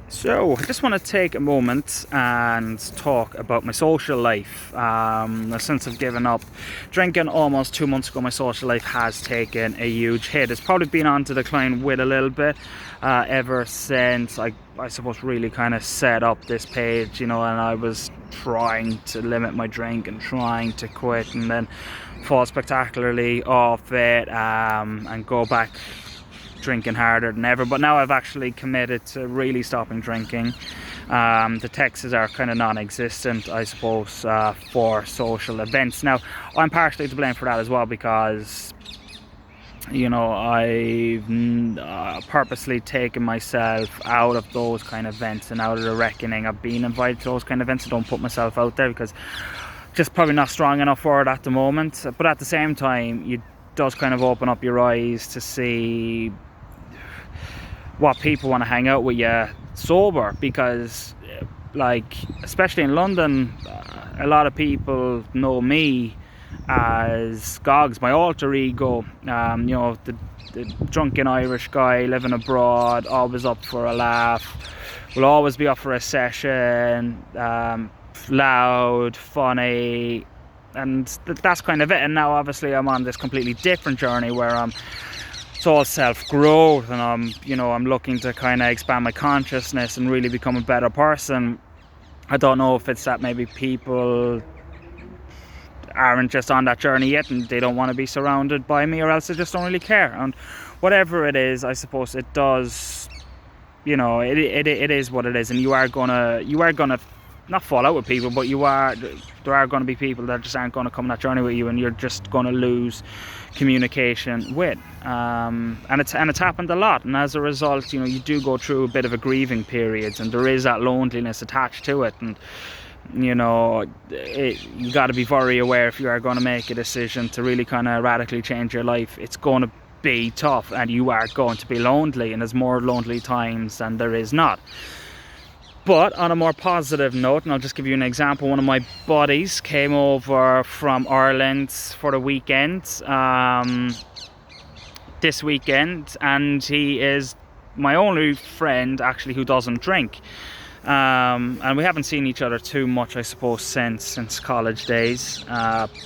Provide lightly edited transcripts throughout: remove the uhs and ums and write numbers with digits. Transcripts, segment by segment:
So, I just want to take a moment and talk about my social life. Since I've given up drinking almost 2 months ago, my social life has taken a huge hit. It's probably been on to decline with a little bit ever since I suppose, really kind of set up this page, and I was trying to limit my drink and trying to quit, and then fall spectacularly off it and go back drinking harder than ever. But now I've actually committed to really stopping drinking. The texts are kind of non-existent, I suppose, for social events. Now, I'm partially to blame for that as well, because I've purposely taken myself out of those kind of events and out of the reckoning of being invited to those kind of events. I don't put myself out there because just probably not strong enough for it at the moment. But at the same time, it does kind of open up your eyes to see what people want to hang out with you sober, because especially in London, a lot of people know me as Gogs, my alter ego, the drunken Irish guy living abroad, always up for a laugh, will always be up for a session, loud, funny, and that's kind of it. And now obviously I'm on this completely different journey where it's all self-growth, and I'm looking to kind of expand my consciousness and really become a better person. I don't know if it's that maybe people aren't just on that journey yet and they don't want to be surrounded by me, or else they just don't really care. And whatever it is, I suppose it does, it is what it is. And you are gonna not fall out with people, but there are going to be people that just aren't going to come on that journey with you, and you're just going to lose communication with. And it's happened a lot, and as a result, you do go through a bit of a grieving period, and there is that loneliness attached to it. And you got to be very aware, if you are going to make a decision to really kind of radically change your life, it's going to be tough, and you are going to be lonely, and there's more lonely times than there is not. But on a more positive note, and I'll just give you an example, one of my buddies came over from Ireland for the weekend, this weekend, and he is my only friend actually who doesn't drink. And we haven't seen each other too much, I suppose, since college days.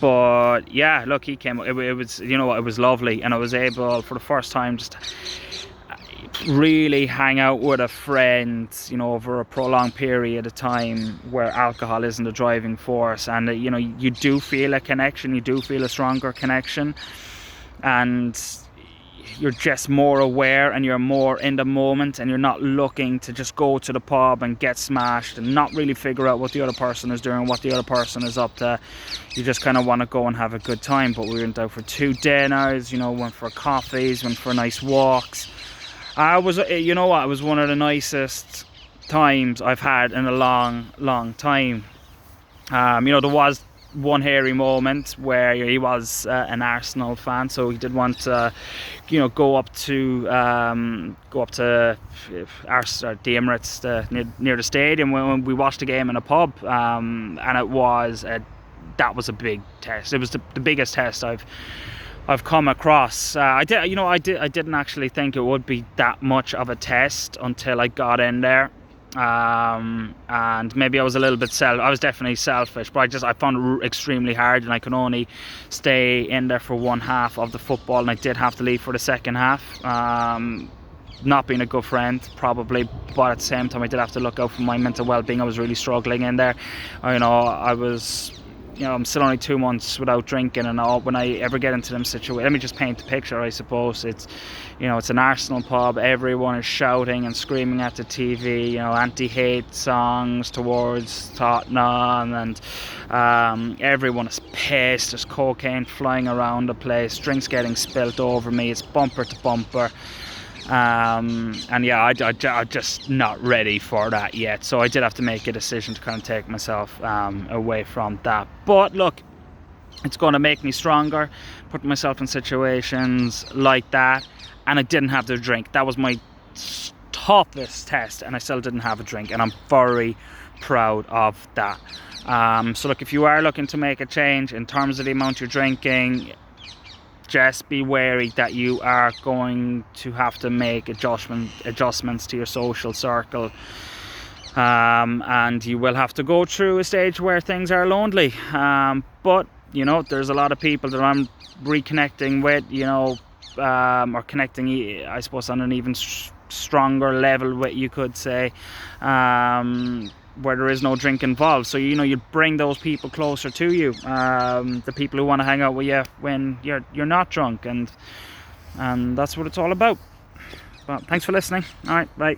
But yeah, look, he came. It was, it was lovely, and I was able for the first time just really hang out with a friend, over a prolonged period of time where alcohol isn't the driving force. And you do feel a connection, you do feel a stronger connection, and you're just more aware, and you're more in the moment, and you're not looking to just go to the pub and get smashed and not really figure out what the other person is doing, what the other person is up to. You just kind of want to go and have a good time. But we went out for 2 dinners, went for coffees, went for nice walks. It was one of the nicest times I've had in a long time. There was one hairy moment where he was an Arsenal fan, so he did want to, go up to the Emirates, near the stadium, when we watched the game in a pub, and that was a big test. It was the biggest test I've come across. I didn't actually think it would be that much of a test until I got in there. And maybe I was a little bit I was definitely selfish, but I found it extremely hard, and I could only stay in there for one half of the football, and I did have to leave for the second half. Not being a good friend, probably, but at the same time I did have to look out for my mental well-being. I was really struggling in there. I was, I'm still only 2 months without drinking, and when I ever get into them situations, let me just paint the picture, I suppose. It's, it's an Arsenal pub, everyone is shouting and screaming at the TV, anti-hate songs towards Tottenham, and everyone is pissed, there's cocaine flying around the place, drinks getting spilt over me, it's bumper to bumper. And yeah, I'm just not ready for that yet, so I did have to make a decision to kind of take myself away from that. But look, it's going to make me stronger, put myself in situations like that, and I didn't have to drink. That was my toughest test, and I still didn't have a drink, and I'm very proud of that. So look, if you are looking to make a change in terms of the amount you're drinking, just be wary that you are going to have to make adjustments to your social circle, and you will have to go through a stage where things are lonely, but you know, there's a lot of people that I'm reconnecting with, you know, or connecting, I suppose, on an even stronger level, what you could say, where there is no drink involved. So, you know, you bring those people closer to you, the people who want to hang out with you when you're not drunk, and that's what it's all about. Well, thanks for listening. All right, bye.